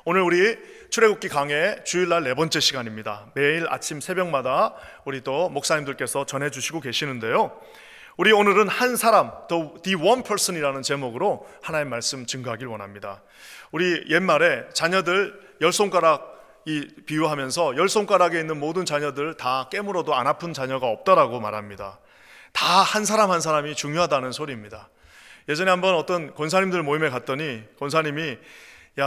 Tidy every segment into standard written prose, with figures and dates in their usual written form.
오늘 우리 출애굽기 강해 주일날 4번째 시간입니다. 매일 아침 새벽마다 우리 또 목사님들께서 전해주시고 계시는데요, 우리 오늘은 한 사람, The One Person이라는 제목으로 하나님 말씀 증거하길 원합니다. 우리 옛말에 자녀들 10손가락 비유하면서 10손가락에 있는 모든 자녀들 다 깨물어도 안 아픈 자녀가 없다라고 말합니다. 다 한 사람 한 사람이 중요하다는 소리입니다. 예전에 한번 어떤 권사님들 모임에 갔더니 권사님이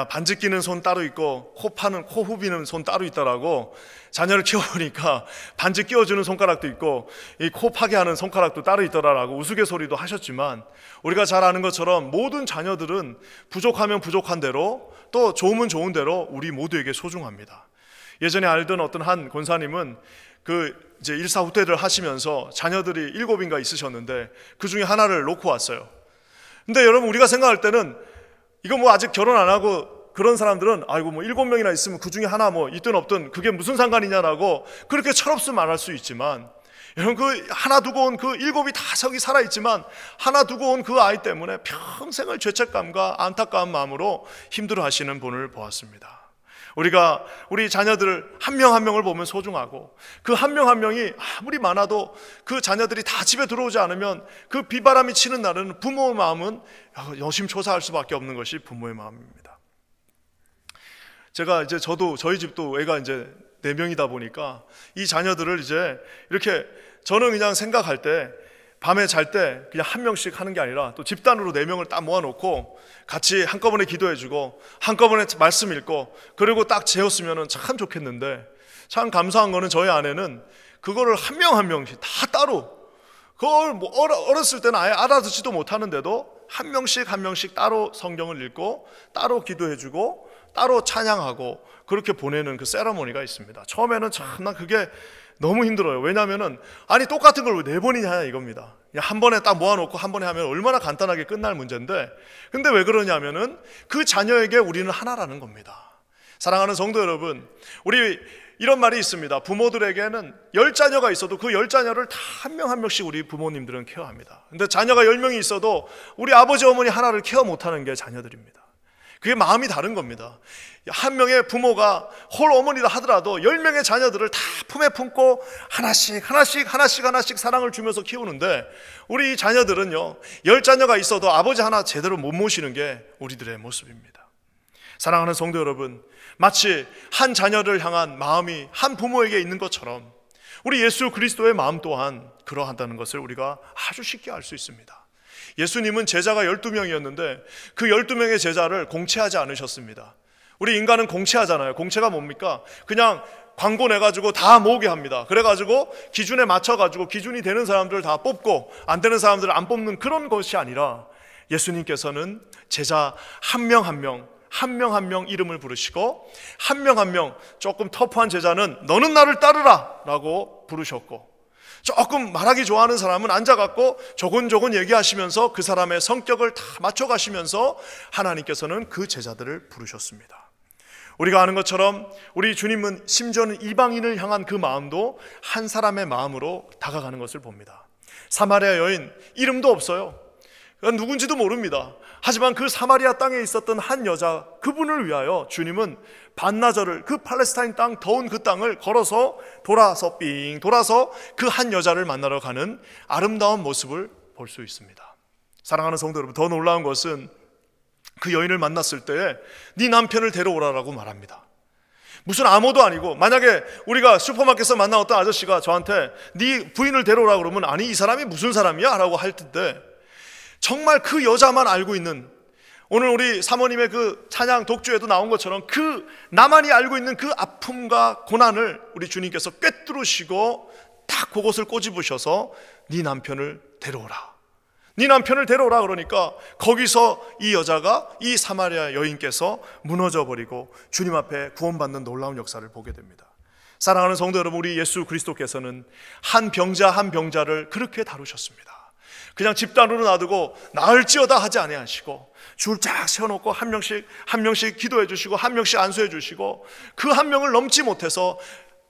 반지 끼는 손 따로 있고 코 후비는 손 따로 있다라고, 자녀를 키워보니까 반지 끼워주는 손가락도 있고 이 코 파게 하는 손가락도 따로 있더라라고 우스갯소리도 하셨지만, 우리가 잘 아는 것처럼 모든 자녀들은 부족하면 부족한 대로, 또 좋으면 좋은 대로 우리 모두에게 소중합니다. 예전에 알던 어떤 한 권사님은 이제 일사후퇴를 하시면서 자녀들이 7인가 있으셨는데 그 중에 하나를 놓고 왔어요. 근데 여러분, 우리가 생각할 때는 이거 아직 결혼 안 하고 그런 사람들은 7명이나 있으면 그 중에 하나 있든 없든 그게 무슨 상관이냐라고 그렇게 철없이 말할 수 있지만, 여러분, 하나 두고 온 7이 다 저기 살아있지만 하나 두고 온 그 아이 때문에 평생을 죄책감과 안타까운 마음으로 힘들어 하시는 분을 보았습니다. 우리가 우리 자녀들 한 명 한 명을 보면 소중하고, 그 한 명 한 명이 아무리 많아도 그 자녀들이 다 집에 들어오지 않으면 그 비바람이 치는 날은 부모의 마음은 여심초사할 수밖에 없는 것이 부모의 마음입니다. 저희 집도 애가 이제 4명이다 보니까 이 자녀들을 이제 이렇게, 저는 그냥 생각할 때 밤에 잘 때 그냥 한 명씩 하는 게 아니라 또 집단으로 4명을 딱 모아놓고 같이 한꺼번에 기도해주고 한꺼번에 말씀 읽고 그리고 딱 재웠으면 참 좋겠는데, 참 감사한 거는 저희 아내는 그거를 한 명 한 명씩 다 따로, 그걸 어렸을 때는 아예 알아듣지도 못하는데도 한 명씩 따로 성경을 읽고 따로 기도해주고 따로 찬양하고 그렇게 보내는 그 세러머니가 있습니다. 처음에는 난 그게 너무 힘들어요. 왜냐하면은 똑같은 걸 왜 4번이냐 하냐 이겁니다. 한 번에 딱 모아놓고 한 번에 하면 얼마나 간단하게 끝날 문제인데, 근데 왜 그러냐면은 그 자녀에게 우리는 하나라는 겁니다. 사랑하는 성도 여러분, 우리 이런 말이 있습니다. 부모들에게는 10자녀가 있어도 그 10자녀를 다 한 명 한 명씩 우리 부모님들은 케어합니다. 근데 자녀가 10명이 있어도 우리 아버지 어머니 하나를 케어 못하는 게 자녀들입니다. 그게 마음이 다른 겁니다. 한 명의 부모가 홀 어머니다 하더라도 10명의 자녀들을 다 품에 품고 하나씩 사랑을 주면서 키우는데, 우리 자녀들은요 10자녀가 있어도 아버지 하나 제대로 못 모시는 게 우리들의 모습입니다. 사랑하는 성도 여러분, 마치 한 자녀를 향한 마음이 한 부모에게 있는 것처럼 우리 예수 그리스도의 마음 또한 그러하다는 것을 우리가 아주 쉽게 알 수 있습니다. 예수님은 제자가 12명이었는데 그 12명의 제자를 공채하지 않으셨습니다. 우리 인간은 공채하잖아요. 공채가 뭡니까? 그냥 광고 내가지고 다 모으게 합니다. 그래가지고 기준에 맞춰가지고 기준이 되는 사람들을 다 뽑고 안 되는 사람들을 안 뽑는 그런 것이 아니라, 예수님께서는 제자 한 명 한 명 이름을 부르시고, 한 명 한 명 조금 터프한 제자는 너는 나를 따르라 라고 부르셨고, 조금 말하기 좋아하는 사람은 앉아갖고 조곤조곤 얘기하시면서 그 사람의 성격을 다 맞춰가시면서 하나님께서는 그 제자들을 부르셨습니다. 우리가 아는 것처럼 우리 주님은 심지어는 이방인을 향한 그 마음도 한 사람의 마음으로 다가가는 것을 봅니다. 사마리아 여인, 이름도 없어요. 누군지도 모릅니다. 하지만 그 사마리아 땅에 있었던 한 여자, 그분을 위하여 주님은 반나절을, 그 팔레스타인 땅, 더운 그 땅을 걸어서 돌아서 그 한 여자를 만나러 가는 아름다운 모습을 볼 수 있습니다. 사랑하는 성도 여러분, 더 놀라운 것은 그 여인을 만났을 때에 네 남편을 데려오라라고 말합니다. 무슨 암호도 아니고, 만약에 우리가 슈퍼마켓에서 만난 어떤 아저씨가 저한테 네 부인을 데려오라 그러면 이 사람이 무슨 사람이야? 라고 할 텐데, 정말 그 여자만 알고 있는, 오늘 우리 사모님의 그 찬양 독주에도 나온 것처럼 그 나만이 알고 있는 그 아픔과 고난을 우리 주님께서 꿰뚫으시고 딱 그것을 꼬집으셔서 네 남편을 데려오라 그러니까, 거기서 이 여자가, 이 사마리아 여인께서 무너져 버리고 주님 앞에 구원받는 놀라운 역사를 보게 됩니다. 사랑하는 성도 여러분, 우리 예수 그리스도께서는 한 병자 한 병자를 그렇게 다루셨습니다. 그냥 집단으로 놔두고 나을지어다 하지 아니하시고 줄 쫙 세워놓고 한 명씩 기도해 주시고 한 명씩 안수해 주시고, 그 한 명을 넘지 못해서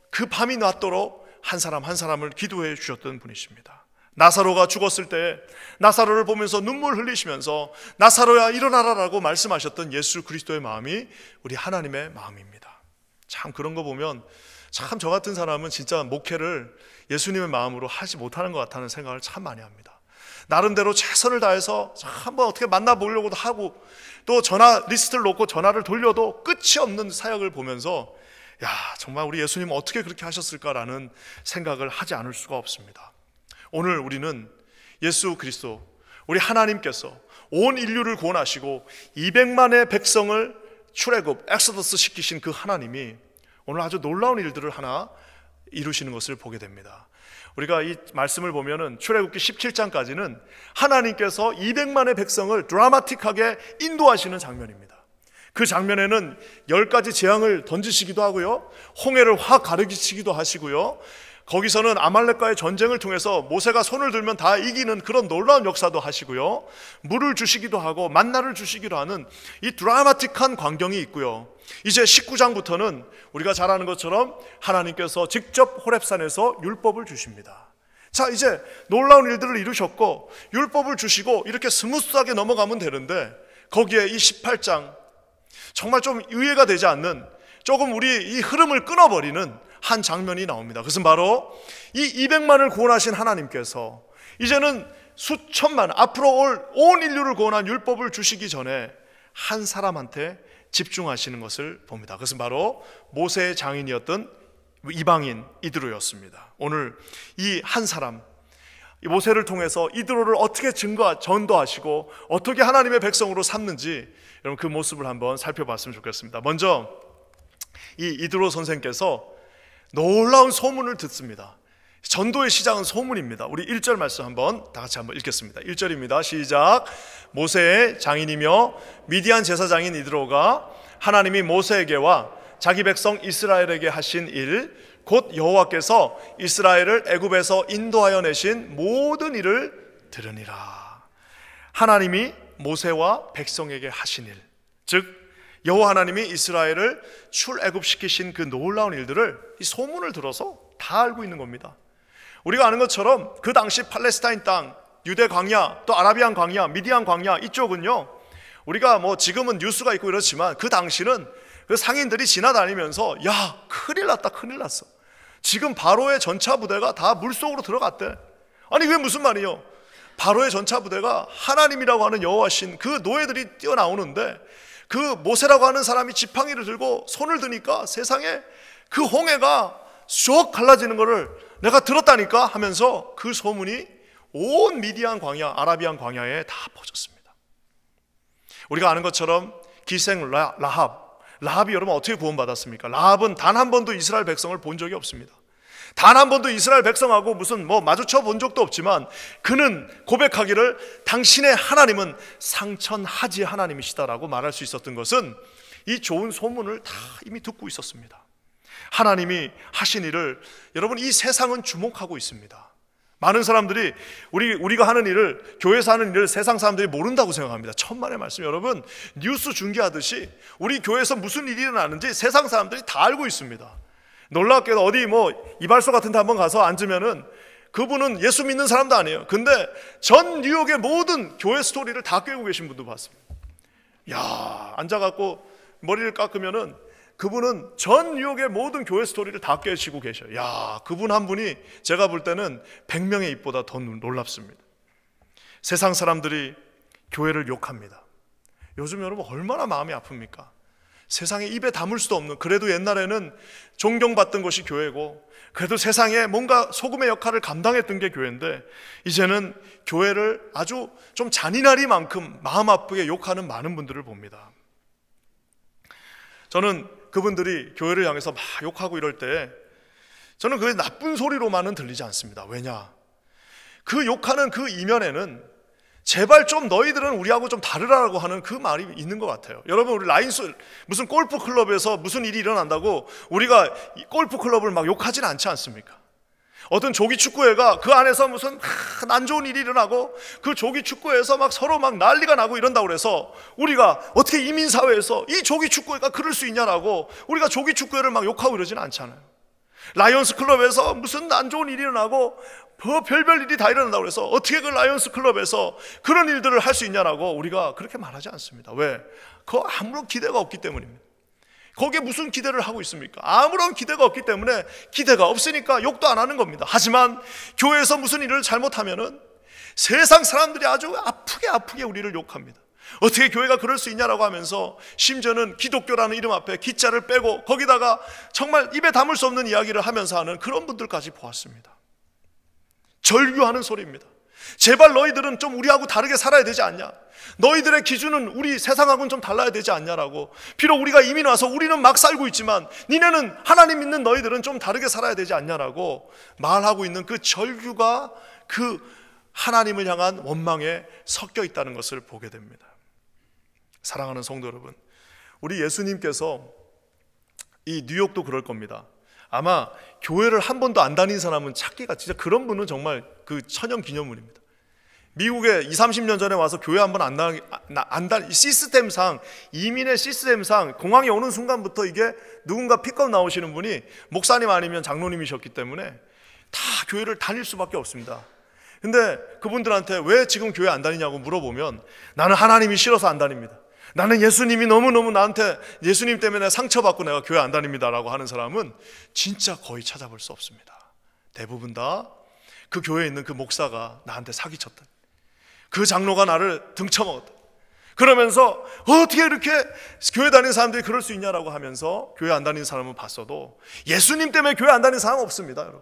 그 밤이 낮도록 한 사람 한 사람을 기도해 주셨던 분이십니다. 나사로가 죽었을 때 나사로를 보면서 눈물 흘리시면서 나사로야 일어나라라고 말씀하셨던 예수 그리스도의 마음이 우리 하나님의 마음입니다. 참 그런 거 보면 참 저 같은 사람은 진짜 목회를 예수님의 마음으로 하지 못하는 것 같다는 생각을 참 많이 합니다. 나름대로 최선을 다해서 한번 어떻게 만나보려고도 하고 또 전화 리스트를 놓고 전화를 돌려도 끝이 없는 사역을 보면서 야, 정말 우리 예수님은 어떻게 그렇게 하셨을까라는 생각을 하지 않을 수가 없습니다. 오늘 우리는 예수 그리스도, 우리 하나님께서 온 인류를 구원하시고 200만의 백성을 출애굽, 엑소더스 시키신 그 하나님이 오늘 아주 놀라운 일들을 하나 이루시는 것을 보게 됩니다. 우리가 이 말씀을 보면은 출애굽기 17장까지는 하나님께서 200만의 백성을 드라마틱하게 인도하시는 장면입니다. 그 장면에는 10가지 재앙을 던지시기도 하고요, 홍해를 확 가르치기도 하시고요, 거기서는 아말렉과의 전쟁을 통해서 모세가 손을 들면 다 이기는 그런 놀라운 역사도 하시고요, 물을 주시기도 하고 만나를 주시기도 하는 이 드라마틱한 광경이 있고요, 이제 19장부터는 우리가 잘 아는 것처럼 하나님께서 직접 호렙산에서 율법을 주십니다. 자, 이제 놀라운 일들을 이루셨고 율법을 주시고 이렇게 스무스하게 넘어가면 되는데 거기에 이 18장 정말 좀 이해가 되지 않는, 조금 우리 이 흐름을 끊어버리는 한 장면이 나옵니다. 그것은 바로 이 200만을 구원하신 하나님께서 이제는 수천만, 앞으로 온 인류를 구원한 율법을 주시기 전에 한 사람한테 집중하시는 것을 봅니다. 그것은 바로 모세의 장인이었던 이방인 이드로였습니다. 오늘 이 한 사람, 모세를 통해서 이드로를 어떻게 전도하시고 어떻게 하나님의 백성으로 삼는지 여러분 그 모습을 한번 살펴봤으면 좋겠습니다. 먼저 이 이드로 선생께서 놀라운 소문을 듣습니다. 전도의 시작은 소문입니다. 우리 1절 말씀 다 같이 한번 읽겠습니다. 1절입니다. 시작. 모세의 장인이며 미디안 제사장인 이드로가 하나님이 모세에게와 자기 백성 이스라엘에게 하신 일, 곧 여호와께서 이스라엘을 애굽에서 인도하여 내신 모든 일을 들으니라. 하나님이 모세와 백성에게 하신 일, 즉 여호와 하나님이 이스라엘을 출애굽시키신 그 놀라운 일들을 이 소문을 들어서 다 알고 있는 겁니다. 우리가 아는 것처럼 그 당시 팔레스타인 땅, 유대 광야, 또 아라비안 광야, 미디안 광야 이쪽은요, 우리가 뭐 지금은 뉴스가 있고 이렇지만 그 당시는 그 상인들이 지나다니면서 야, 큰일 났다, 큰일 났어, 지금 바로의 전차 부대가 다 물속으로 들어갔대. 아니 그게 무슨 말이요? 바로의 전차 부대가 하나님이라고 하는 여호와신 그 노예들이 뛰어나오는데 그 모세라고 하는 사람이 지팡이를 들고 손을 드니까 세상에 그 홍해가 쭉 갈라지는 것을 내가 들었다니까 하면서 그 소문이 온 미디안 광야, 아라비안 광야에 다 퍼졌습니다. 우리가 아는 것처럼 기생 라합이 여러분 어떻게 구원받았습니까? 라합은 단 한 번도 이스라엘 백성을 본 적이 없습니다. 단 한 번도 이스라엘 백성하고 무슨 마주쳐 본 적도 없지만 그는 고백하기를 당신의 하나님은 상천하지 하나님이시다라고 말할 수 있었던 것은 이 좋은 소문을 다 이미 듣고 있었습니다. 하나님이 하신 일을 여러분 이 세상은 주목하고 있습니다. 많은 사람들이 우리가 하는 일을, 교회에서 하는 일을 세상 사람들이 모른다고 생각합니다. 천만의 말씀. 여러분 뉴스 중계하듯이 우리 교회에서 무슨 일이 일어나는지 세상 사람들이 다 알고 있습니다. 놀랍게도 어디 이발소 같은 데 한번 가서 앉으면은 그분은 예수 믿는 사람도 아니에요. 근데 전 뉴욕의 모든 교회 스토리를 다 꿰고 계신 분도 봤습니다. 야, 앉아갖고 머리를 깎으면은 그분은 전 뉴욕의 모든 교회 스토리를 다 깨시고 계셔요. 야, 그분 한 분이 제가 볼 때는 100명의 입보다 더 놀랍습니다. 세상 사람들이 교회를 욕합니다. 요즘 여러분 얼마나 마음이 아픕니까? 세상에 입에 담을 수도 없는, 그래도 옛날에는 존경받던 것이 교회고 그래도 세상에 뭔가 소금의 역할을 감당했던 게 교회인데 이제는 교회를 아주 좀 잔인하리만큼 마음 아프게 욕하는 많은 분들을 봅니다. 저는 그분들이 교회를 향해서 막 욕하고 이럴 때 저는 그게 나쁜 소리로만은 들리지 않습니다. 왜냐? 그 욕하는 그 이면에는 제발 좀 너희들은 우리하고 좀 다르라고 하는 그 말이 있는 것 같아요. 여러분 우리 무슨 골프 클럽에서 무슨 일이 일어난다고 우리가 골프 클럽을 막 욕하진 않지 않습니까? 어떤 조기 축구회가 그 안에서 무슨 안 좋은 일이 일어나고 그 조기 축구회에서 막 서로 막 난리가 나고 이런다고 그래서 우리가 어떻게 이민사회에서 이 조기 축구회가 그럴 수 있냐라고 우리가 조기 축구회를 막 욕하고 이러지는 않잖아요. 라이온스 클럽에서 무슨 안 좋은 일이 일어나고 별별 일이 다 일어난다고 해서 어떻게 그 라이온스 클럽에서 그런 일들을 할 수 있냐라고 우리가 그렇게 말하지 않습니다. 왜? 그 아무런 기대가 없기 때문입니다. 거기에 무슨 기대를 하고 있습니까? 아무런 기대가 없기 때문에, 기대가 없으니까 욕도 안 하는 겁니다. 하지만 교회에서 무슨 일을 잘못하면은 세상 사람들이 아주 아프게 우리를 욕합니다. 어떻게 교회가 그럴 수 있냐라고 하면서 심지어는 기독교라는 이름 앞에 기자를 빼고 거기다가 정말 입에 담을 수 없는 이야기를 하면서 하는 그런 분들까지 보았습니다. 절규하는 소리입니다. 제발 너희들은 좀 우리하고 다르게 살아야 되지 않냐? 너희들의 기준은 우리 세상하고는 좀 달라야 되지 않냐라고. 비록 우리가 이민 와서 우리는 막 살고 있지만 니네는 하나님 믿는 너희들은 좀 다르게 살아야 되지 않냐라고 말하고 있는 그 절규가 그 하나님을 향한 원망에 섞여 있다는 것을 보게 됩니다. 사랑하는 성도 여러분, 우리 예수님께서 이 뉴욕도 그럴 겁니다. 아마 교회를 한 번도 안 다닌 사람은 찾기가, 진짜 그런 분은 정말 그 천연 기념물입니다. 미국에 20, 30년 전에 와서 교회 한 번 안 다니, 시스템상, 이민의 시스템상 공항에 오는 순간부터 이게 누군가 픽업 나오시는 분이 목사님 아니면 장로님이셨기 때문에 다 교회를 다닐 수밖에 없습니다. 근데 그분들한테 왜 지금 교회 안 다니냐고 물어보면 나는 하나님이 싫어서 안 다닙니다. 나는 예수님이 너무너무 나한테, 예수님 때문에 상처받고 내가 교회 안 다닙니다 라고 하는 사람은 진짜 거의 찾아볼 수 없습니다. 대부분 다 그 교회에 있는 그 목사가 나한테 사기쳤다, 그 장로가 나를 등쳐먹었다, 그러면서 어떻게 이렇게 교회 다니는 사람들이 그럴 수 있냐라고 하면서 교회 안 다니는 사람은 봤어도 예수님 때문에 교회 안 다니는 사람은 없습니다. 여러분,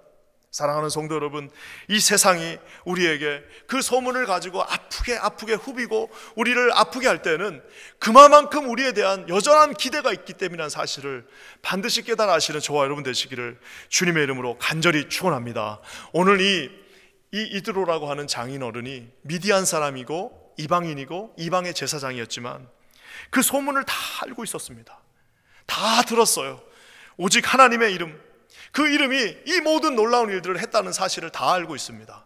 사랑하는 성도 여러분, 이 세상이 우리에게 그 소문을 가지고 아프게 후비고 우리를 아프게 할 때는 그만큼 우리에 대한 여전한 기대가 있기 때문이라는 사실을 반드시 깨달아 하시는 저와 여러분 되시기를 주님의 이름으로 간절히 축원합니다. 오늘 이 이드로라고 하는 장인 어른이 미디안 사람이고 이방인이고 이방의 제사장이었지만 그 소문을 다 알고 있었습니다. 다 들었어요. 오직 하나님의 이름, 그 이름이 이 모든 놀라운 일들을 했다는 사실을 다 알고 있습니다.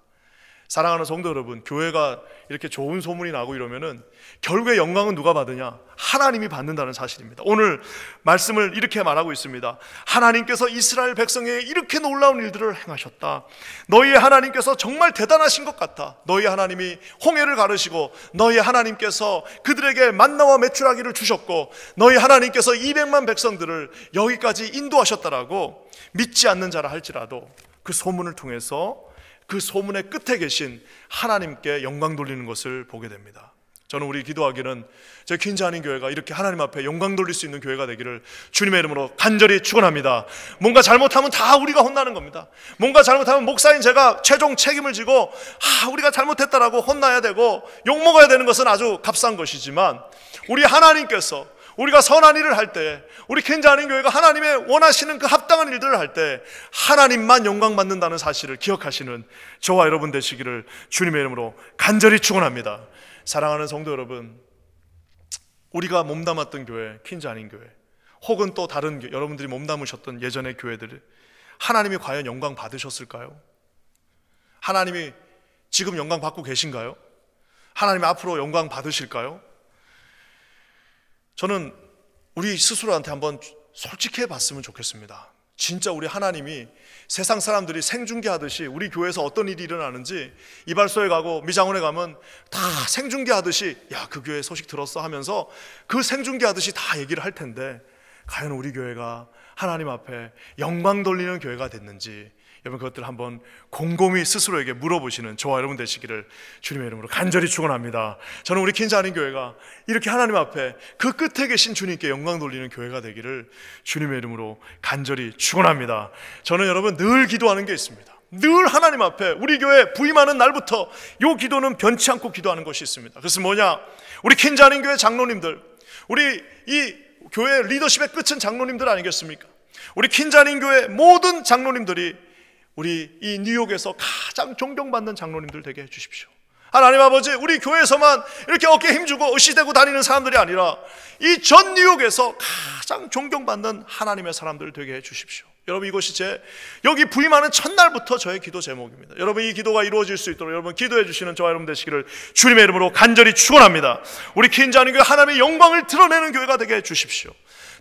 사랑하는 성도 여러분, 교회가 이렇게 좋은 소문이 나고 이러면은 결국에 영광은 누가 받으냐? 하나님이 받는다는 사실입니다. 오늘 말씀을 이렇게 말하고 있습니다. 하나님께서 이스라엘 백성에게 이렇게 놀라운 일들을 행하셨다. 너희의 하나님께서 정말 대단하신 것 같아. 너희 하나님이 홍해를 가르시고 너희 하나님께서 그들에게 만나와 메추라기를 주셨고 너희 하나님께서 200만 백성들을 여기까지 인도하셨다라고 믿지 않는 자라 할지라도 그 소문을 통해서 그 소문의 끝에 계신 하나님께 영광 돌리는 것을 보게 됩니다. 저는 우리 기도하기는 제 퀸즈 한인 교회가 이렇게 하나님 앞에 영광 돌릴 수 있는 교회가 되기를 주님의 이름으로 간절히 축원합니다. 뭔가 잘못하면 다 우리가 혼나는 겁니다. 뭔가 잘못하면 목사인 제가 최종 책임을 지고 우리가 잘못했다라고 혼나야 되고 욕먹어야 되는 것은 아주 값싼 것이지만, 우리 하나님께서 우리가 선한 일을 할 때, 우리 퀸즈 한인 교회가 하나님의 원하시는 그 합당한 일들을 할 때 하나님만 영광 받는다는 사실을 기억하시는 저와 여러분 되시기를 주님의 이름으로 간절히 축원합니다. 사랑하는 성도 여러분, 우리가 몸담았던 교회, 퀸즈 한인 교회, 혹은 또 다른 여러분들이 몸담으셨던 예전의 교회들, 하나님이 과연 영광 받으셨을까요? 하나님이 지금 영광 받고 계신가요? 하나님이 앞으로 영광 받으실까요? 저는 우리 스스로한테 한번 솔직해 봤으면 좋겠습니다. 진짜 우리 하나님이 세상 사람들이 생중계하듯이 우리 교회에서 어떤 일이 일어나는지 이발소에 가고 미장원에 가면 다 생중계하듯이 야, 그 교회 소식 들었어 하면서 그 생중계하듯이 다 얘기를 할 텐데, 과연 우리 교회가 하나님 앞에 영광 돌리는 교회가 됐는지 여러분 그것들 한번 곰곰이 스스로에게 물어보시는 저와 여러분 되시기를 주님의 이름으로 간절히 축원합니다. 저는 우리 퀸즈 한인 교회가 이렇게 하나님 앞에 그 끝에 계신 주님께 영광 돌리는 교회가 되기를 주님의 이름으로 간절히 축원합니다. 저는 여러분 늘 기도하는 게 있습니다. 늘 하나님 앞에 우리 교회 부임하는 날부터 이 기도는 변치 않고 기도하는 것이 있습니다. 그래서 뭐냐? 우리 퀸즈 한인 교회 장로님들, 우리 이 교회 리더십의 끝은 장로님들 아니겠습니까? 우리 퀸즈 한인 교회 모든 장로님들이 우리 이 뉴욕에서 가장 존경받는 장로님들 되게 해주십시오. 하나님 아버지, 우리 교회에서만 이렇게 어깨에 힘주고 으시대고 다니는 사람들이 아니라 이 전 뉴욕에서 가장 존경받는 하나님의 사람들 되게 해주십시오. 여러분, 이것이 여기 부임하는 첫날부터 저의 기도 제목입니다. 여러분, 이 기도가 이루어질 수 있도록 여러분 기도해 주시는 저와 여러분 되시기를 주님의 이름으로 간절히 축원합니다. 우리 킨자는 교회 하나님의 영광을 드러내는 교회가 되게 해 주십시오.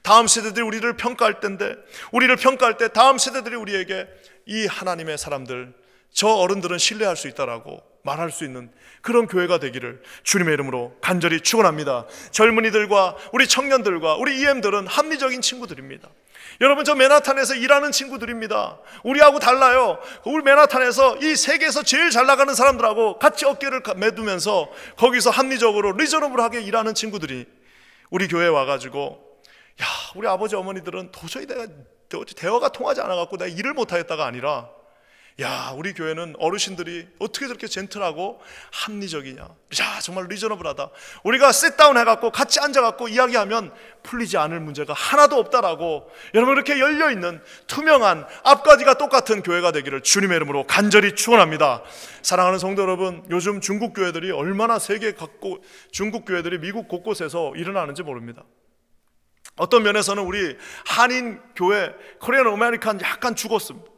다음 세대들이 우리를 평가할 때인데, 우리를 평가할 때 다음 세대들이 우리에게 이 하나님의 사람들, 저 어른들은 신뢰할 수 있다라고 말할 수 있는 그런 교회가 되기를 주님의 이름으로 간절히 축원합니다. 젊은이들과 우리 청년들과 우리 EM들은 합리적인 친구들입니다. 여러분, 저 맨하탄에서 일하는 친구들입니다. 우리하고 달라요. 우리 맨하탄에서 이 세계에서 제일 잘 나가는 사람들하고 같이 어깨를 매두면서 거기서 합리적으로 리저너블하게 일하는 친구들이 우리 교회에 와가지고, 야, 우리 아버지 어머니들은 도저히 대화가 통하지 않아갖고 내가 일을 못하겠다가 아니라, 야, 우리 교회는 어르신들이 어떻게 저렇게 젠틀하고 합리적이냐, 야, 정말 리저너블하다. 우리가 셋다운 해갖고 같이 앉아갖고 이야기하면 풀리지 않을 문제가 하나도 없다라고, 여러분, 이렇게 열려있는 투명한 앞가지가 똑같은 교회가 되기를 주님의 이름으로 간절히 축원합니다. 사랑하는 성도 여러분, 요즘 중국 교회들이 얼마나 세계 각곳, 중국 교회들이 미국 곳곳에서 일어나는지 모릅니다. 어떤 면에서는 우리 한인 교회, 코리안 아메리칸 약간 죽었습니다.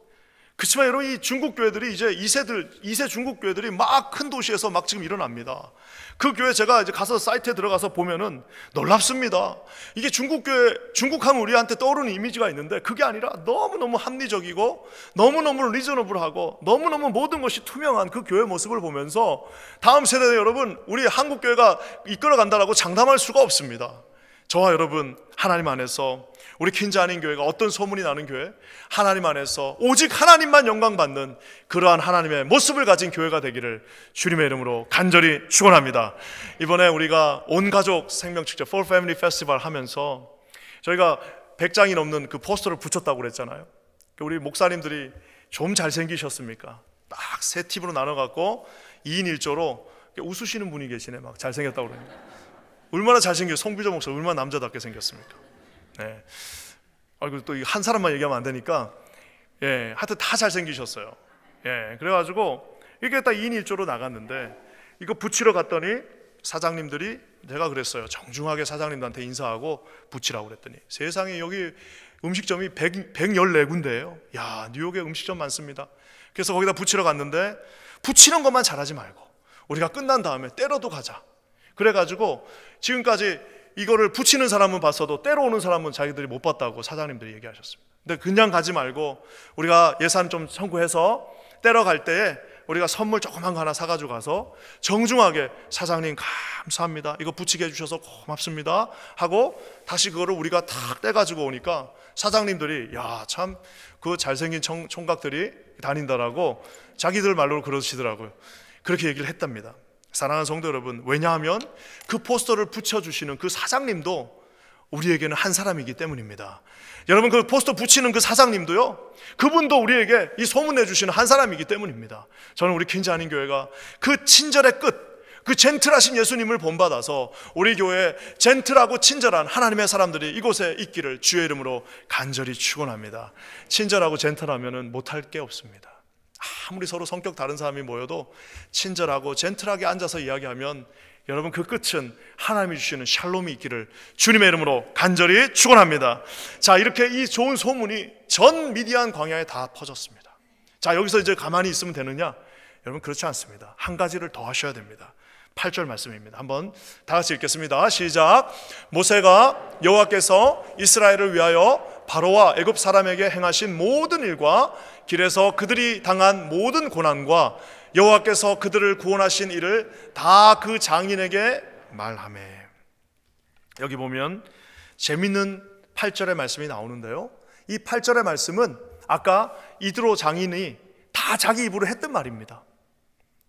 그렇지만 여러분, 이 중국 교회들이 이제 2세 중국 교회들이 막 큰 도시에서 막 지금 일어납니다. 그 교회 제가 이제 가서 사이트에 들어가서 보면은 놀랍습니다. 이게 중국 교회, 중국하면 우리한테 떠오르는 이미지가 있는데 그게 아니라 너무너무 합리적이고 너무너무 리저너블하고 너무너무 모든 것이 투명한 그 교회 모습을 보면서 다음 세대에 여러분, 우리 한국 교회가 이끌어간다라고 장담할 수가 없습니다. 저와 여러분, 하나님 안에서 우리 킨자 아닌 교회가 어떤 소문이 나는 교회, 하나님 안에서 오직 하나님만 영광 받는 그러한 하나님의 모습을 가진 교회가 되기를 주님의 이름으로 간절히 축원합니다. 이번에 우리가 온 가족 생명축제 For Family Festival 하면서 저희가 100장이 넘는 그 포스터를 붙였다고 그랬잖아요. 우리 목사님들이 좀 잘생기셨습니까? 딱 세 팀으로 나눠갖고 2인 1조로 웃으시는 분이 계시네. 막 잘생겼다고 그러니까. 얼마나 잘생겼어요. 송비조 목사 얼마나 남자답게 생겼습니까? 네. 그리고 또 한 사람만 얘기하면 안 되니까, 예, 하여튼 다 잘생기셨어요. 예, 그래가지고 이렇게 딱 2인 1조로 나갔는데, 이거 붙이러 갔더니 사장님들이, 제가 그랬어요. 정중하게 사장님들한테 인사하고 붙이라고 그랬더니, 세상에 여기 음식점이 114군데예요. 야, 뉴욕에 음식점 많습니다. 그래서 거기다 붙이러 갔는데, 붙이는 것만 잘하지 말고 우리가 끝난 다음에 때려도 가자. 그래가지고 지금까지 이거를 붙이는 사람은 봤어도 때려 오는 사람은 자기들이 못 봤다고 사장님들이 얘기하셨습니다. 근데 그냥 가지 말고 우리가 예산 좀 청구해서 때려 갈 때에 우리가 선물 조그만 거 하나 사가지고 가서 정중하게, 사장님 감사합니다, 이거 붙이게 해주셔서 고맙습니다 하고 다시 그거를 우리가 탁 떼가지고 오니까 사장님들이, 야, 참 그 잘생긴 총각들이 다닌다라고 자기들 말로 그러시더라고요. 그렇게 얘기를 했답니다. 사랑하는 성도 여러분, 왜냐하면 그 포스터를 붙여주시는 그 사장님도 우리에게는 한 사람이기 때문입니다. 여러분, 그 포스터 붙이는 그 사장님도요, 그분도 우리에게 이 소문내주시는 한 사람이기 때문입니다. 저는 우리 킨자 아닌 교회가 그 친절의 끝, 그 젠틀하신 예수님을 본받아서 우리 교회에 젠틀하고 친절한 하나님의 사람들이 이곳에 있기를 주의 이름으로 간절히 축원합니다. 친절하고 젠틀하면은 못할 게 없습니다. 아무리 서로 성격 다른 사람이 모여도 친절하고 젠틀하게 앉아서 이야기하면 여러분, 그 끝은 하나님이 주시는 샬롬이 있기를 주님의 이름으로 간절히 축원합니다. 자, 이렇게 이 좋은 소문이 전 미디안 광야에 다 퍼졌습니다. 자, 여기서 이제 가만히 있으면 되느냐? 여러분, 그렇지 않습니다. 한 가지를 더 하셔야 됩니다. 8절 말씀입니다. 한번 다 같이 읽겠습니다. 시작. 모세가 여호와께서 이스라엘을 위하여 바로와 애굽 사람에게 행하신 모든 일과 길에서 그들이 당한 모든 고난과 여호와께서 그들을 구원하신 일을 다 그 장인에게 말하매. 여기 보면 재밌는 8절의 말씀이 나오는데요, 이 8절의 말씀은 아까 이드로 장인이 다 자기 입으로 했던 말입니다.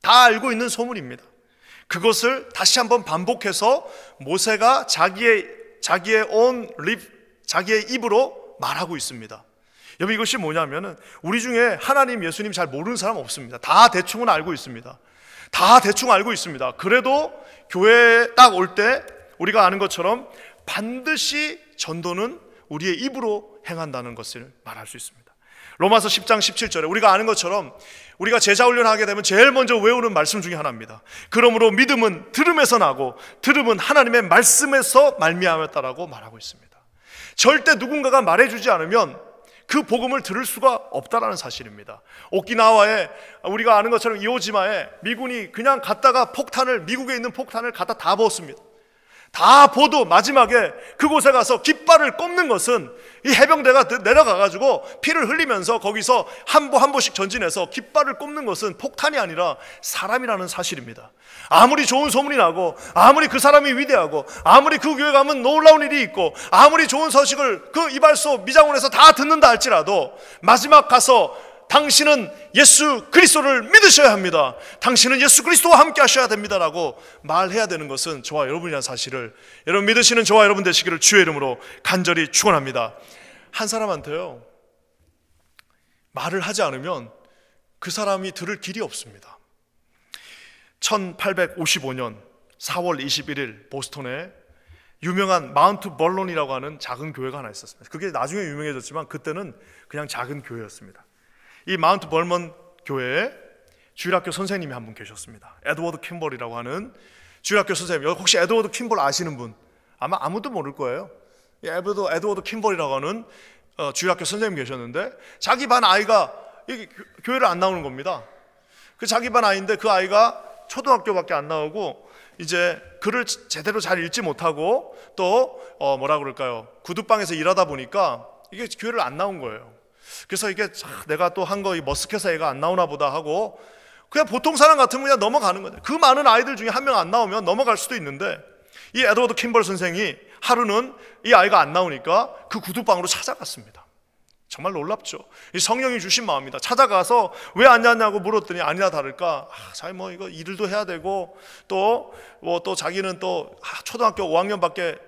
다 알고 있는 소문입니다. 그것을 다시 한번 반복해서 모세가 자기의 입으로 말하고 있습니다. 여러분, 이것이 뭐냐면은 우리 중에 하나님, 예수님 잘 모르는 사람 없습니다. 다 대충은 알고 있습니다. 다 대충 알고 있습니다. 그래도 교회에 딱 올 때 우리가 아는 것처럼 반드시 전도는 우리의 입으로 행한다는 것을 말할 수 있습니다. 로마서 10장 17절에 우리가 아는 것처럼 우리가 제자 훈련하게 되면 제일 먼저 외우는 말씀 중에 하나입니다. 그러므로 믿음은 들음에서 나고 들음은 하나님의 말씀에서 말미암았다라고 말하고 있습니다. 절대 누군가가 말해주지 않으면 그 복음을 들을 수가 없다라는 사실입니다. 오키나와에 우리가 아는 것처럼 이오지마에 미군이 그냥 갔다가 미국에 있는 폭탄을 갖다 다 부었습니다. 다 보도 마지막에 그곳에 가서 깃발을 꼽는 것은 이 해병대가 내려가가지고 피를 흘리면서 거기서 한 보씩 전진해서 깃발을 꼽는 것은 폭탄이 아니라 사람이라는 사실입니다. 아무리 좋은 소문이 나고, 아무리 그 사람이 위대하고, 아무리 그 교회 가면 놀라운 일이 있고, 아무리 좋은 소식을 그 이발소 미장원에서 다 듣는다 할지라도 마지막 가서 당신은 예수 그리스도를 믿으셔야 합니다. 당신은 예수 그리스도와 함께 하셔야 됩니다라고 말해야 되는 것은 저와 여러분이라는 사실을, 여러분 믿으시는 저와 여러분 되시기를 주의 이름으로 간절히 축원합니다. 한 사람한테요, 말을 하지 않으면 그 사람이 들을 길이 없습니다. 1855년 4월 21일 보스턴에 유명한 마운트 벌론이라고 하는 작은 교회가 하나 있었습니다. 그게 나중에 유명해졌지만 그때는 그냥 작은 교회였습니다. 이 마운트 벌먼 교회에 주일학교 선생님이 한 분 계셨습니다. 에드워드 킴볼이라고 하는 주일학교 선생님. 혹시 에드워드 킴볼 아시는 분? 아마 아무도 모를 거예요. 에드워드 킴볼이라고 하는 주일학교 선생님 계셨는데, 자기 반 아이가 교회를 안 나오는 겁니다. 그 자기 반 아이인데 그 아이가 초등학교밖에 안 나오고 이제 글을 제대로 잘 읽지 못하고 또 뭐라 그럴까요? 구두방에서 일하다 보니까 이게 교회를 안 나온 거예요. 그래서 이게 내가 또 한 거 머쓱해서 애가 안 나오나 보다 하고 그냥 보통 사람 같으면 그냥 넘어가는 거예요. 그 많은 아이들 중에 한 명 안 나오면 넘어갈 수도 있는데, 이 에드워드 킴벌 선생이 하루는 이 아이가 안 나오니까 그 구두방으로 찾아갔습니다. 정말 놀랍죠. 이 성령이 주신 마음입니다. 찾아가서 왜 안 왔냐고 물었더니 아니나 다를까, 자기 뭐 이거 일도 해야 되고 또 자기는 또 초등학교 5학년밖에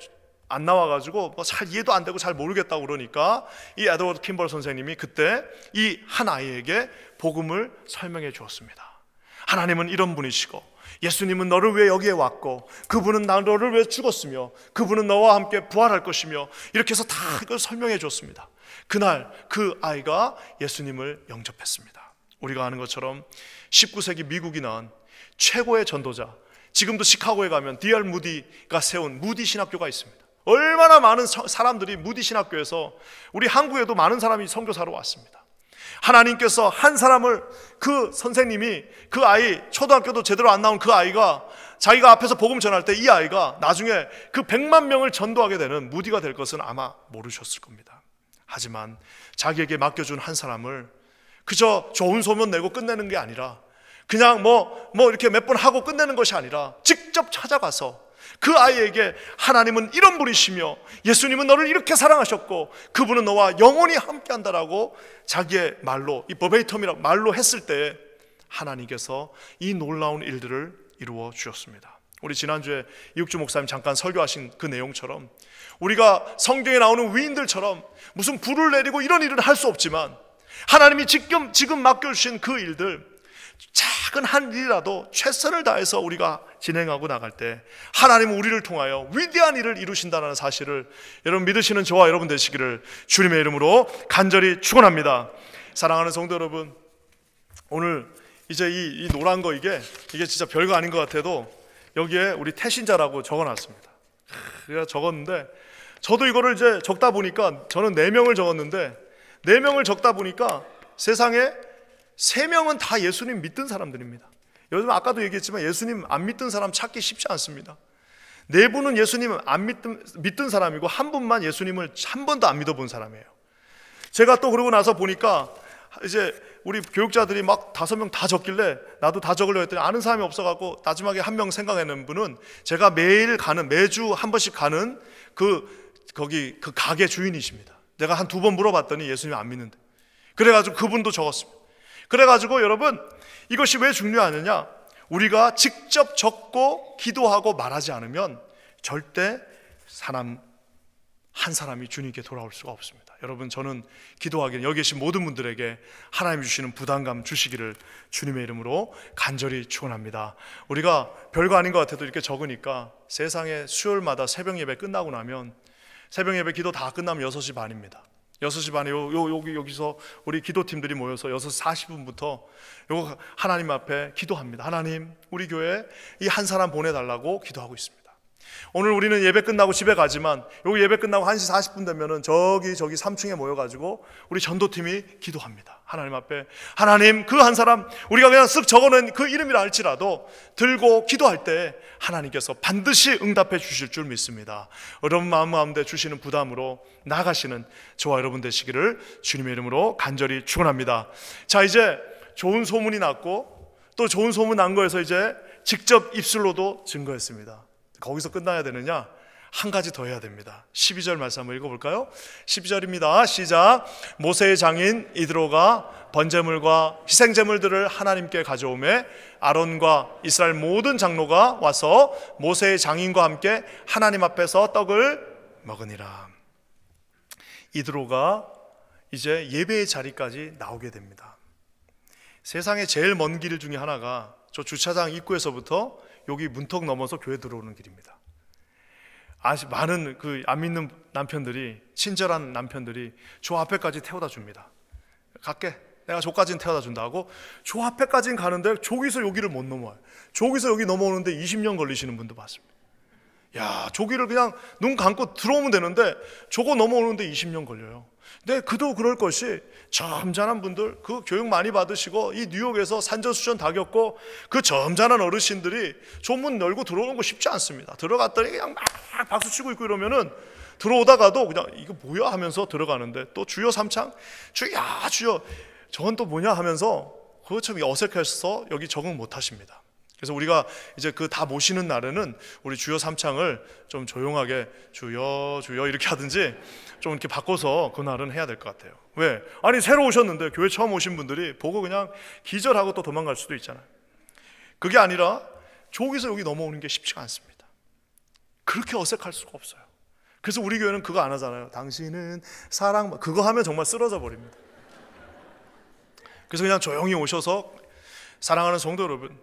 안 나와가지고 뭐 잘 이해도 안 되고 잘 모르겠다고 그러니까 이 에드워드 킴벌 선생님이 그때 이 한 아이에게 복음을 설명해 주었습니다. 하나님은 이런 분이시고, 예수님은 너를 위해 여기에 왔고, 그분은 너를 위해 죽었으며, 그분은 너와 함께 부활할 것이며, 이렇게 해서 다 이걸 설명해 줬습니다. 그날 그 아이가 예수님을 영접했습니다. 우리가 아는 것처럼 19세기 미국이 낳은 최고의 전도자, 지금도 시카고에 가면 D.R. 무디가 세운 무디 신학교가 있습니다. 얼마나 많은 사람들이 무디 신학교에서, 우리 한국에도 많은 사람이 선교사로 왔습니다. 하나님께서 한 사람을, 그 선생님이 그 아이, 초등학교도 제대로 안 나온 그 아이가 자기가 앞에서 복음 전할 때 이 아이가 나중에 그 100만 명을 전도하게 되는 무디가 될 것은 아마 모르셨을 겁니다. 하지만 자기에게 맡겨준 한 사람을 그저 좋은 소문 내고 끝내는 게 아니라, 그냥 뭐 이렇게 몇 번 하고 끝내는 것이 아니라 직접 찾아가서 그 아이에게 하나님은 이런 분이시며 예수님은 너를 이렇게 사랑하셨고 그분은 너와 영원히 함께한다라고 자기의 말로, 이 버베이텀이라고 말로 했을 때 하나님께서 이 놀라운 일들을 이루어 주셨습니다. 우리 지난주에 이육주 목사님 잠깐 설교하신 그 내용처럼 우리가 성경에 나오는 위인들처럼 무슨 불을 내리고 이런 일은 할 수 없지만, 하나님이 지금 맡겨주신 그 일들, 작은 한 일이라도 최선을 다해서 우리가 진행하고 나갈 때 하나님은 우리를 통하여 위대한 일을 이루신다는 사실을 여러분 믿으시는 저와 여러분 되시기를 주님의 이름으로 간절히 축원합니다. 사랑하는 성도 여러분, 오늘 이제 이 노란 거 이게 진짜 별거 아닌 것 같아도 여기에 우리 태신자라고 적어놨습니다. 그래서 적었는데, 저도 이거를 이제 적다 보니까, 저는 4명을 적었는데 4명을 적다 보니까 세상에 3명은 다 예수님 믿던 사람들입니다. 요즘 아까도 얘기했지만 예수님 안 믿던 사람 찾기 쉽지 않습니다. 4분은 예수님 안 믿던 사람이고, 한 분만 예수님을 한 번도 안 믿어본 사람이에요. 제가 또 그러고 나서 보니까 이제 우리 교육자들이 막 5명 다 적길래 나도 다 적으려고 했더니 아는 사람이 없어갖고 마지막에 한 명 생각해낸 분은 제가 매주 한 번씩 가는 거기 그 가게 주인이십니다. 내가 한 2번 물어봤더니 예수님 안 믿는데, 그래가지고 그분도 적었습니다. 그래가지고 여러분, 이것이 왜 중요하느냐, 우리가 직접 적고 기도하고 말하지 않으면 절대 한 사람이 주님께 돌아올 수가 없습니다. 여러분, 저는 기도하기는 여기 계신 모든 분들에게 하나님 주시는 부담감 주시기를 주님의 이름으로 간절히 축원합니다. 우리가 별거 아닌 것 같아도 이렇게 적으니까 세상에 수요일마다 새벽 예배 끝나고 나면, 새벽 예배 기도 다 끝나면 6시 반입니다. 6시 반에 여기서 우리 기도팀들이 모여서 6시 40분부터 요거 하나님 앞에 기도합니다. 하나님, 우리 교회에 이 한 사람 보내달라고 기도하고 있습니다. 오늘 우리는 예배 끝나고 집에 가지만 여기 예배 끝나고 1시 40분 되면은 저기 3층에 모여가지고 우리 전도팀이 기도합니다. 하나님 앞에, 하나님, 그 한 사람 우리가 그냥 쓱 적어낸 그 이름이라 할지라도 들고 기도할 때 하나님께서 반드시 응답해 주실 줄 믿습니다. 어려운 마음 가운데 주시는 부담으로 나가시는 저와 여러분 되시기를 주님의 이름으로 간절히 축원합니다. 자, 이제 좋은 소문이 났고 또 좋은 소문 난 거에서 이제 직접 입술로도 증거했습니다. 거기서 끝나야 되느냐? 한 가지 더 해야 됩니다. 12절 말씀 한번 읽어볼까요? 12절입니다. 시작. 모세의 장인 이드로가 번제물과 희생제물들을 하나님께 가져오매 아론과 이스라엘 모든 장로가 와서 모세의 장인과 함께 하나님 앞에서 떡을 먹으니라. 이드로가 이제 예배의 자리까지 나오게 됩니다. 세상에 제일 먼 길 중에 하나가 저 주차장 입구에서부터 여기 문턱 넘어서 교회 들어오는 길입니다. 많은 안 믿는 남편들이, 친절한 남편들이 저 앞에까지 태워다 줍니다. 갈게, 내가 저까지는 태워다 준다고. 저 앞에까지는 가는데 저기서 여기를 못 넘어와요. 저기서 여기 넘어오는데 20년 걸리시는 분도 봤습니다. 야, 저기를 그냥 눈 감고 들어오면 되는데 저거 넘어오는데 20년 걸려요. 근데 그도 그럴 것이 점잖은 분들, 그 교육 많이 받으시고 이 뉴욕에서 산전수전 다 겪고 그 점잖은 어르신들이 저 문 열고 들어오는 거 쉽지 않습니다. 들어갔더니 그냥 막 박수치고 있고 이러면은 들어오다가도 그냥 이거 뭐야 하면서 들어가는데 또 주여 삼창, 주여 저건 또 뭐냐 하면서 그거 참 어색해서 여기 적응 못 하십니다. 그래서 우리가 이제 그 다 모시는 날에는 우리 주여 삼창을 좀 조용하게 주여 이렇게 하든지 좀 이렇게 바꿔서 그날은 해야 될 것 같아요. 왜? 아니 새로 오셨는데 교회 처음 오신 분들이 보고 그냥 기절하고 또 도망갈 수도 있잖아요. 그게 아니라 저기서 여기 넘어오는 게 쉽지가 않습니다. 그렇게 어색할 수가 없어요. 그래서 우리 교회는 그거 안 하잖아요. 당신은 사랑, 그거 하면 정말 쓰러져 버립니다. 그래서 그냥 조용히 오셔서, 사랑하는 성도 여러분,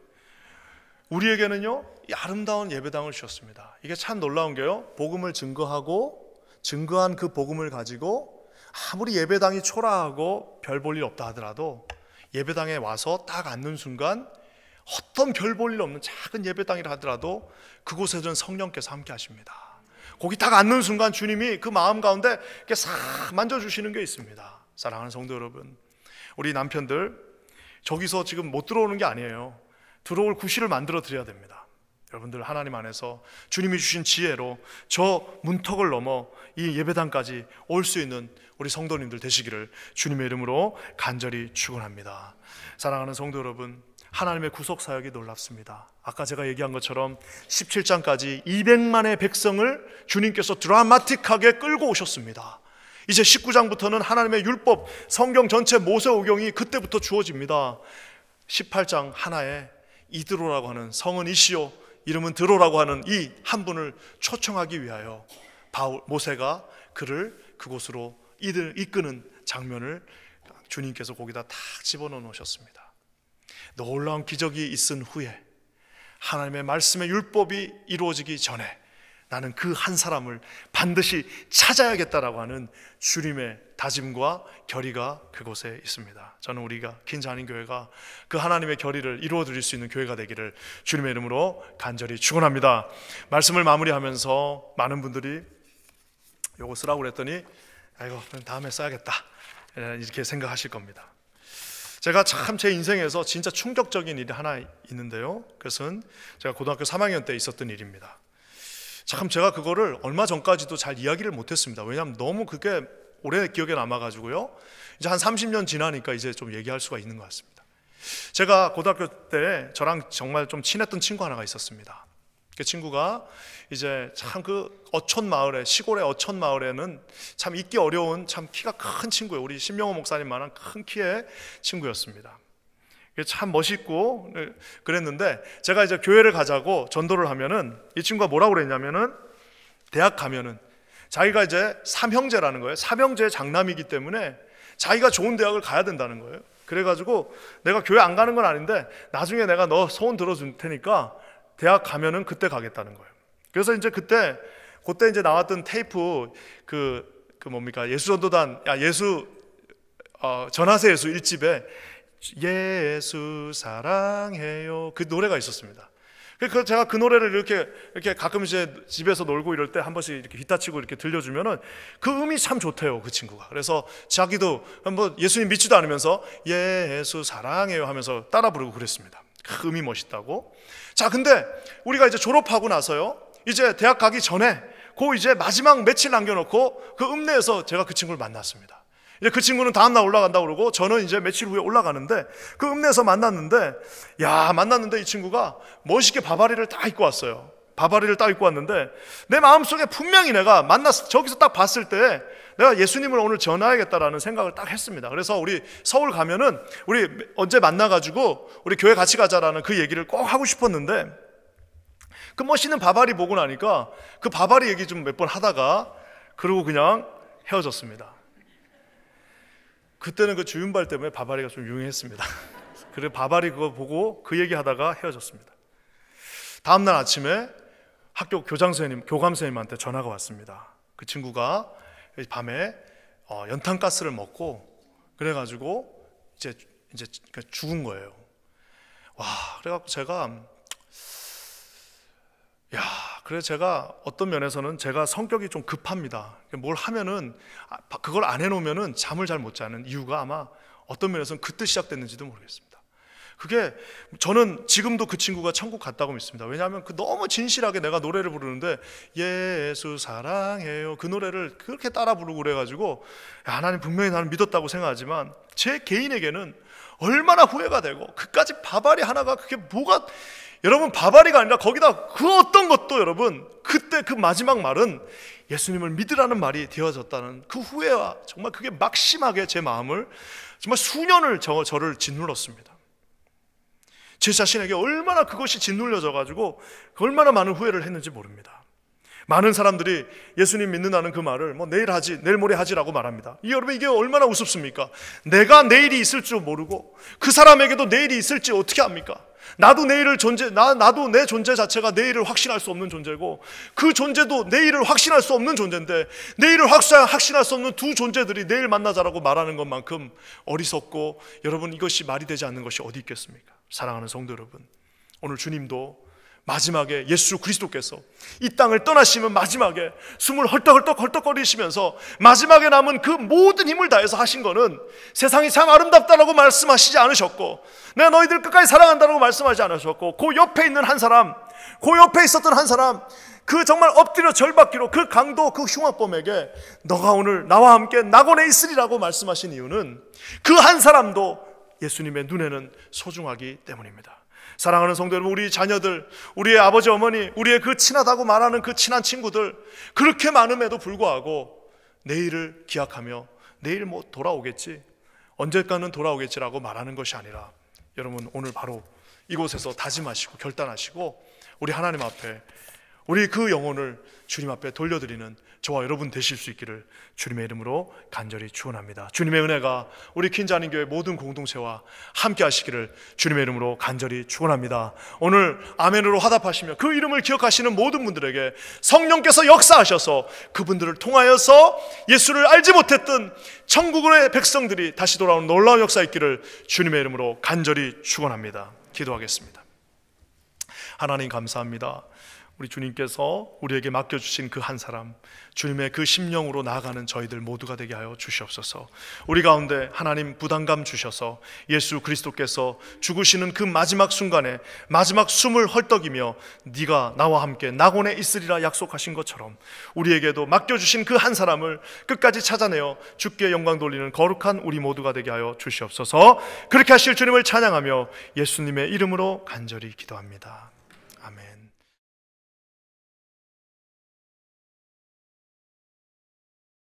우리에게는요 이 아름다운 예배당을 주셨습니다. 이게 참 놀라운 게요, 복음을 증거한 그 복음을 가지고 아무리 예배당이 초라하고 별 볼 일 없다 하더라도 예배당에 와서 딱 앉는 순간 어떤 별 볼 일 없는 작은 예배당이라 하더라도 그곳에는 성령께서 함께 하십니다. 거기 딱 앉는 순간 주님이 그 마음 가운데 이렇게 싹 만져주시는 게 있습니다. 사랑하는 성도 여러분, 우리 남편들 저기서 지금 못 들어오는 게 아니에요. 들어올 구실을 만들어 드려야 됩니다. 여러분들 하나님 안에서 주님이 주신 지혜로 저 문턱을 넘어 이 예배당까지 올 수 있는 우리 성도님들 되시기를 주님의 이름으로 간절히 축원합니다. 사랑하는 성도 여러분, 하나님의 구속 사역이 놀랍습니다. 아까 제가 얘기한 것처럼 17장까지 200만의 백성을 주님께서 드라마틱하게 끌고 오셨습니다. 이제 19장부터는 하나님의 율법, 성경 전체 모세오경이 그때부터 주어집니다. 18장 하나에 이드로라고 하는, 성은 이시오 이름은 드로라고 하는 이 한 분을 초청하기 위하여 모세가 그를 그곳으로 이끄는 장면을 주님께서 거기다 탁 집어넣어 놓으셨습니다. 놀라운 기적이 있은 후에, 하나님의 말씀의 율법이 이루어지기 전에 나는 그 한 사람을 반드시 찾아야겠다라고 하는 주님의 다짐과 결의가 그곳에 있습니다. 저는 우리가 긴자한인교회가 그 하나님의 결의를 이루어 드릴 수 있는 교회가 되기를 주님의 이름으로 간절히 축원합니다. 말씀을 마무리하면서 많은 분들이 요거 쓰라고 그랬더니 아이고 다음에 써야겠다 이렇게 생각하실 겁니다. 제가 참 제 인생에서 진짜 충격적인 일이 하나 있는데요, 그것은 제가 고등학교 3학년 때 있었던 일입니다. 참 제가 그거를 얼마 전까지도 잘 이야기를 못했습니다. 왜냐하면 너무 그게 오래 기억에 남아가지고요, 이제 한 30년 지나니까 이제 좀 얘기할 수가 있는 것 같습니다. 제가 고등학교 때 저랑 정말 좀 친했던 친구 하나가 있었습니다. 그 친구가 이제 참 그 어촌 마을에, 시골의 어촌 마을에는 참 있기 어려운 참 키가 큰 친구예요. 우리 신명호 목사님만한 큰 키의 친구였습니다. 참 멋있고 그랬는데, 제가 이제 교회를 가자고 전도를 하면은 이 친구가 뭐라고 그랬냐면은, 대학 가면은 자기가 이제 삼형제라는 거예요. 삼형제 장남이기 때문에 자기가 좋은 대학을 가야 된다는 거예요. 그래가지고 내가 교회 안 가는 건 아닌데 나중에 내가 너 소원 들어줄 테니까 대학 가면은 그때 가겠다는 거예요. 그래서 이제 그때 이제 나왔던 테이프 뭡니까, 예수전도단 전하세 예수 1집에 예수 사랑해요 그 노래가 있었습니다. 그래서 제가 그 노래를 이렇게 가끔 이제 집에서 놀고 이럴 때 한 번씩 이렇게 기타 치고 이렇게 들려주면은 그 음이 참 좋대요, 그 친구가. 그래서 자기도 뭐 예수님 믿지도 않으면서 예수 사랑해요 하면서 따라 부르고 그랬습니다. 그 음이 멋있다고. 자, 근데 우리가 이제 졸업하고 나서요, 이제 대학 가기 전에 그 이제 마지막 며칠 남겨놓고 그 읍내에서 제가 그 친구를 만났습니다. 이제 그 친구는 다음날 올라간다고 그러고 저는 이제 며칠 후에 올라가는데 그 읍내에서 만났는데, 만났는데 이 친구가 멋있게 바바리를 딱 입고 왔어요. 바바리를 딱 입고 왔는데 내 마음속에 분명히 내가 저기서 딱 봤을 때 내가 예수님을 오늘 전하야겠다라는 생각을 딱 했습니다. 그래서 우리 서울 가면은 우리 언제 만나가지고 우리 교회 같이 가자라는 그 얘기를 꼭 하고 싶었는데, 그 멋있는 바바리 보고 나니까 그 바바리 얘기 좀 몇 번 하다가 그러고 그냥 헤어졌습니다. 그때는 그 주윤발 때문에 바바리가 좀 유행했습니다. 그래 바바리 그거 보고 그 얘기 하다가 헤어졌습니다. 다음날 아침에 학교 교감 선생님한테 전화가 왔습니다. 그 친구가 밤에 연탄가스를 먹고 그래가지고 이제 죽은 거예요. 그래갖고 제가 어떤 면에서는 제가 성격이 좀 급합니다. 뭘 하면은 그걸 안 해놓으면은 잠을 잘 못 자는 이유가 아마 어떤 면에서는 그때 시작됐는지도 모르겠습니다. 그게 저는 지금도 그 친구가 천국 갔다고 믿습니다. 왜냐하면 너무 진실하게 내가 노래를 부르는데 예수 사랑해요 그 노래를 그렇게 따라 부르고 그래가지고 하나님 분명히 나는 믿었다고 생각하지만 제 개인에게는 얼마나 후회가 되고, 그까지 바바리 하나가 그게 뭐가, 여러분 바바리가 아니라 거기다 그 어떤 것도 여러분 그때 그 마지막 말은 예수님을 믿으라는 말이 되어졌다는 그 후회와 정말 그게 막심하게 제 마음을 정말 수년을 저를 짓눌렀습니다. 제 자신에게 얼마나 그것이 짓눌려져 가지고 얼마나 많은 후회를 했는지 모릅니다. 많은 사람들이 예수님 믿는다는 그 말을 내일 하지, 내일 모레 하지라고 말합니다. 여러분 이게 얼마나 우습습니까? 내가 내일이 있을 줄 모르고 그 사람에게도 내일이 있을지 어떻게 압니까? 나도 내 존재 자체가 내일을 확신할 수 없는 존재고 그 존재도 내일을 확신할 수 없는 존재인데, 내일을 확신할 수 없는 두 존재들이 내일 만나자라고 말하는 것만큼 어리석고, 여러분 이것이 말이 되지 않는 것이 어디 있겠습니까? 사랑하는 성도 여러분, 오늘 주님도 마지막에 예수 그리스도께서 이 땅을 떠나시면 마지막에 숨을 헐떡헐떡거리시면서 마지막에 남은 그 모든 힘을 다해서 하신 거는 세상이 참 아름답다라고 말씀하시지 않으셨고, 내가 너희들 끝까지 사랑한다라고 말씀하지 않으셨고, 그 옆에 있는 한 사람, 그 옆에 있었던 한 사람, 그 정말 엎드려 절받기로 그 강도 그 흉악범에게 너가 오늘 나와 함께 낙원에 있으리라고 말씀하신 이유는 그 한 사람도 예수님의 눈에는 소중하기 때문입니다. 사랑하는 성도 여러분, 우리 자녀들, 우리의 아버지 어머니, 우리의 그 친하다고 말하는 그 친한 친구들, 그렇게 많음에도 불구하고 내일을 기약하며 내일 돌아오겠지, 언제까는 돌아오겠지라고 말하는 것이 아니라, 여러분 오늘 바로 이곳에서 다짐하시고 결단하시고 우리 하나님 앞에 우리 그 영혼을 주님 앞에 돌려드리는 저와 여러분 되실 수 있기를 주님의 이름으로 간절히 축원합니다. 주님의 은혜가 우리 퀸자님교회 모든 공동체와 함께 하시기를 주님의 이름으로 간절히 축원합니다. 오늘 아멘으로 화답하시며 그 이름을 기억하시는 모든 분들에게 성령께서 역사하셔서 그분들을 통하여서 예수를 알지 못했던 천국의 백성들이 다시 돌아오는 놀라운 역사 있기를 주님의 이름으로 간절히 축원합니다. 기도하겠습니다. 하나님 감사합니다. 우리 주님께서 우리에게 맡겨주신 그 한 사람, 주님의 그 심령으로 나아가는 저희들 모두가 되게 하여 주시옵소서. 우리 가운데 하나님 부담감 주셔서 예수 그리스도께서 죽으시는 그 마지막 순간에 마지막 숨을 헐떡이며 네가 나와 함께 낙원에 있으리라 약속하신 것처럼 우리에게도 맡겨주신 그 한 사람을 끝까지 찾아내어 주께 영광 돌리는 거룩한 우리 모두가 되게 하여 주시옵소서. 그렇게 하실 주님을 찬양하며 예수님의 이름으로 간절히 기도합니다. 아멘.